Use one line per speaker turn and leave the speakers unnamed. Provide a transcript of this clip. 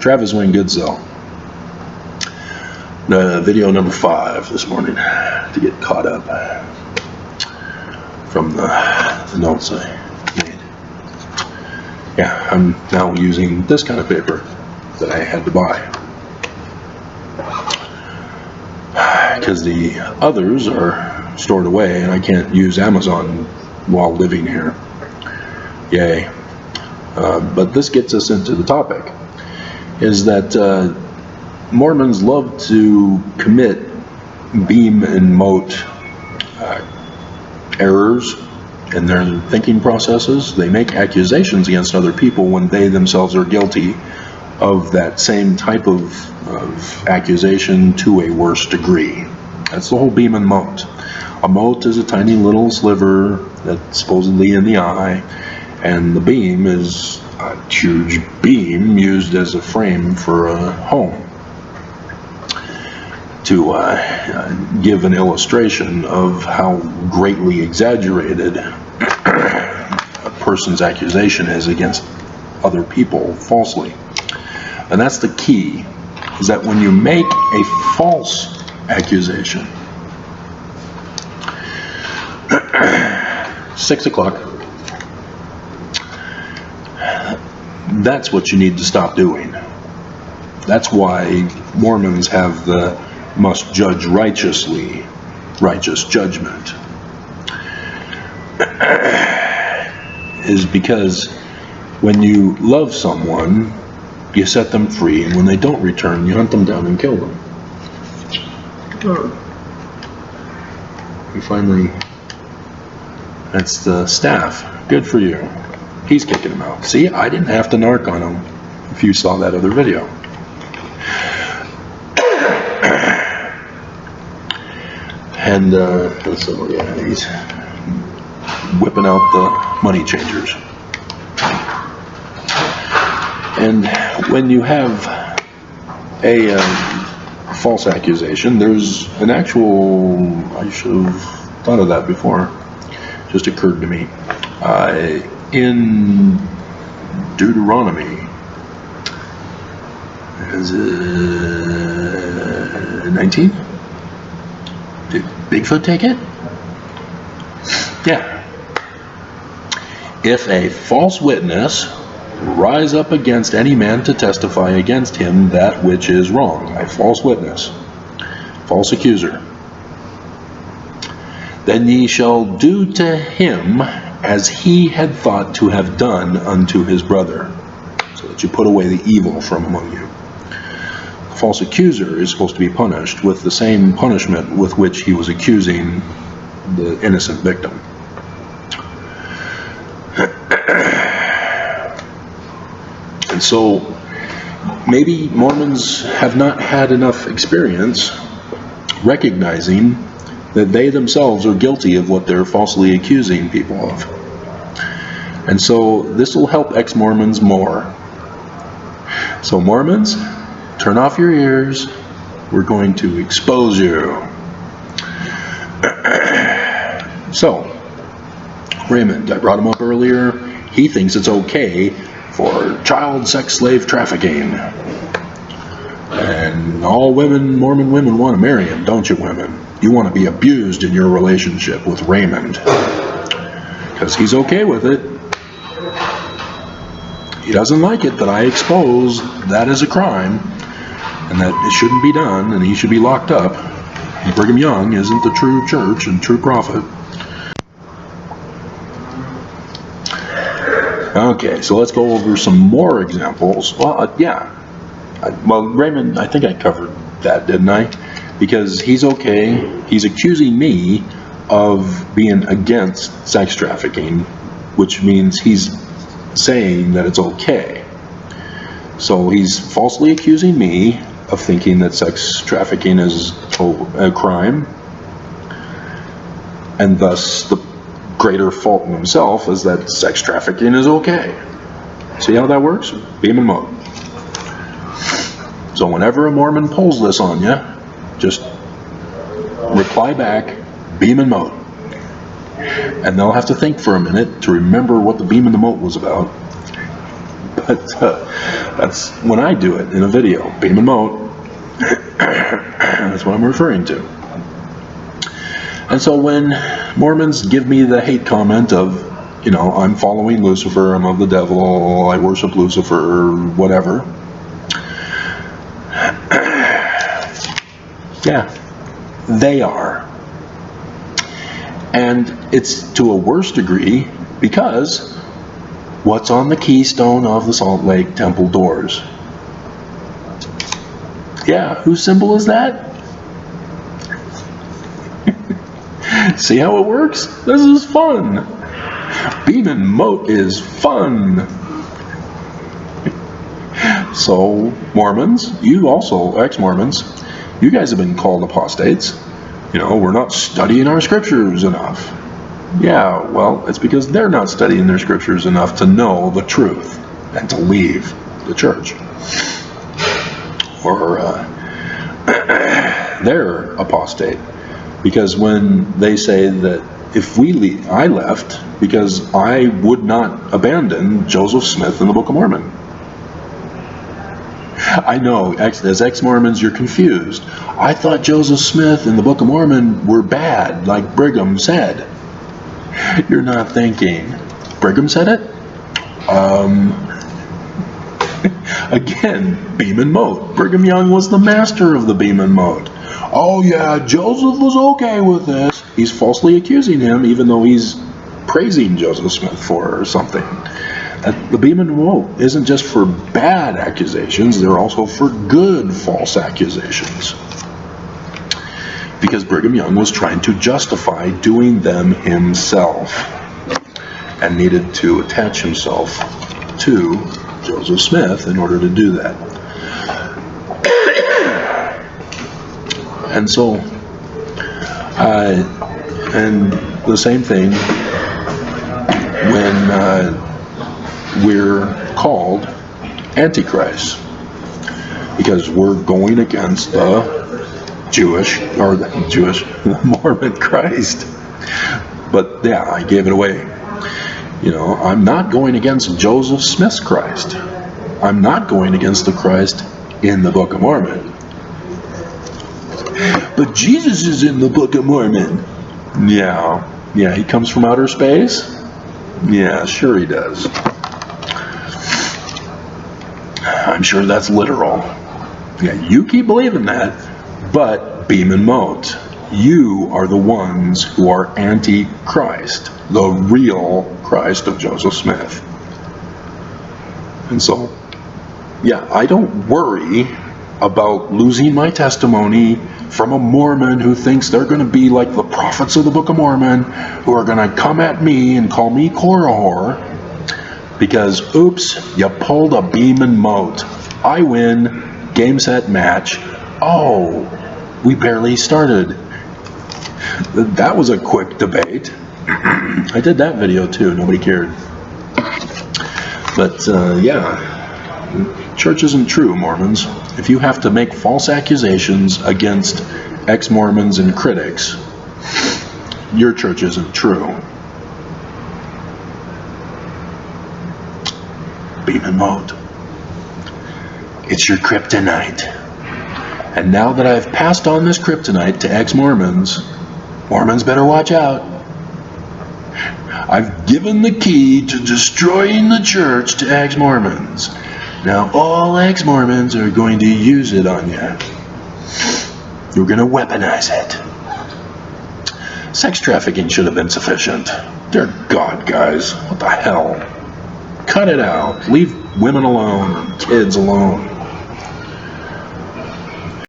Travis Wayne Goodsell. Video number 5 this morning to get caught up from the notes I made. Yeah, I'm now using this kind of paper that I had to buy because the others are stored away and I can't use Amazon while living here. Yay. But this gets us into the topic, is that Mormons love to commit beam and mote errors in their thinking processes. They make accusations against other people when they themselves are guilty of that same type of accusation to a worse degree. That's the whole beam and mote. A mote is a tiny little sliver that's supposedly in the eye, and the beam is a huge beam used as a frame for a home to give an illustration of how greatly exaggerated a person's accusation is against other people falsely. And that's the key, is that when you make a false accusation, 6 o'clock, that's what you need to stop doing. That's why Mormons have the must judge righteously, righteous judgment, is because when you love someone, you set them free, and when they don't return, you hunt them down and kill them. And finally, that's the staff. Good for you. He's kicking him out. See, I didn't have to narc on him if you saw that other video. And so yeah, he's whipping out the money changers. And when you have a false accusation, there's an actual, I should have thought of that before, just occurred to me. In Deuteronomy, is it 19? Did Bigfoot take it? Yeah. If a false witness rise up against any man to testify against him that which is wrong, a false witness, false accuser, then ye shall do to him as he had thought to have done unto his brother, so that you put away the evil from among you. The false accuser is supposed to be punished with the same punishment with which he was accusing the innocent victim. And so maybe Mormons have not had enough experience recognizing that they themselves are guilty of what they're falsely accusing people of. And so this will help ex-Mormons more. So Mormons, turn off your ears. We're going to expose you. So, Raymond, I brought him up earlier. He thinks it's okay for child sex slave trafficking. And all women, Mormon women, want to marry him, don't you, women? You want to be abused in your relationship with Raymond, because he's okay with it. He doesn't like it that I expose that as a crime and that it shouldn't be done and he should be locked up. Brigham Young isn't the true church and true prophet. Okay, so let's go over some more examples. Well, well, Raymond, I think I covered that, didn't I? Because he's okay. He's accusing me of being against sex trafficking, which means he's saying that it's okay. So he's falsely accusing me of thinking that sex trafficking is a crime, and thus the greater fault in himself is that sex trafficking is okay. See how that works? Beam and mote. So whenever a Mormon pulls this on you, just reply back, beam and mote. And they'll have to think for a minute to remember what the beam and the mote was about. But that's when I do it in a video. Beam and mote. That's what I'm referring to. And so when Mormons give me the hate comment of, you know, I'm following Lucifer, I'm of the devil, I worship Lucifer, whatever. Yeah, they are. And it's to a worse degree because what's on the keystone of the Salt Lake Temple doors? Yeah, whose symbol is that? See how it works? This is fun. Beam and mote is fun. So, Mormons, you also, ex-Mormons, you guys have been called apostates. You know, we're not studying our scriptures enough. Yeah, well, it's because they're not studying their scriptures enough to know the truth and to leave the church. Or they're apostate. Because when they say that if we leave, I left because I would not abandon Joseph Smith in the Book of Mormon. I know, as ex-Mormons, you're confused. I thought Joseph Smith and the Book of Mormon were bad, like Brigham said. You're not thinking. Brigham said it? Again, beam and mote. Brigham Young was the master of the beam and mote. Oh yeah, Joseph was okay with this. He's falsely accusing him, even though he's praising Joseph Smith for or something. The beam and mote isn't just for bad accusations, they're also for good false accusations. Because Brigham Young was trying to justify doing them himself and needed to attach himself to Joseph Smith in order to do that. And so, and the same thing when we're called Antichrist, because we're going against the the Mormon Christ. But yeah, I gave it away. You know, I'm not going against Joseph Smith's Christ. I'm not going against the Christ in the Book of Mormon. But Jesus is in the Book of Mormon. Yeah, he comes from outer space? Yeah, sure he does. I'm sure that's literal. Yeah, you keep believing that. But beam and mote, you are the ones who are anti-Christ, the real Christ of Joseph Smith. And so, yeah, I don't worry about losing my testimony from a Mormon who thinks they're going to be like the prophets of the Book of Mormon, who are going to come at me and call me Korahor, because, oops, you pulled a beam and mote. I win, game, set, match. Oh, we barely started. That was a quick debate. I did that video too, nobody cared. But yeah, church isn't true, Mormons. If you have to make false accusations against ex-Mormons and critics, your church isn't true. Beam and mote. It's your kryptonite. And now that I've passed on this kryptonite to ex-Mormons, Mormons better watch out. I've given the key to destroying the church to ex-Mormons. Now all ex-Mormons are going to use it on you. You're going to weaponize it. Sex trafficking should have been sufficient. Dear God, guys, what the hell? Cut it out. Leave women alone, kids alone.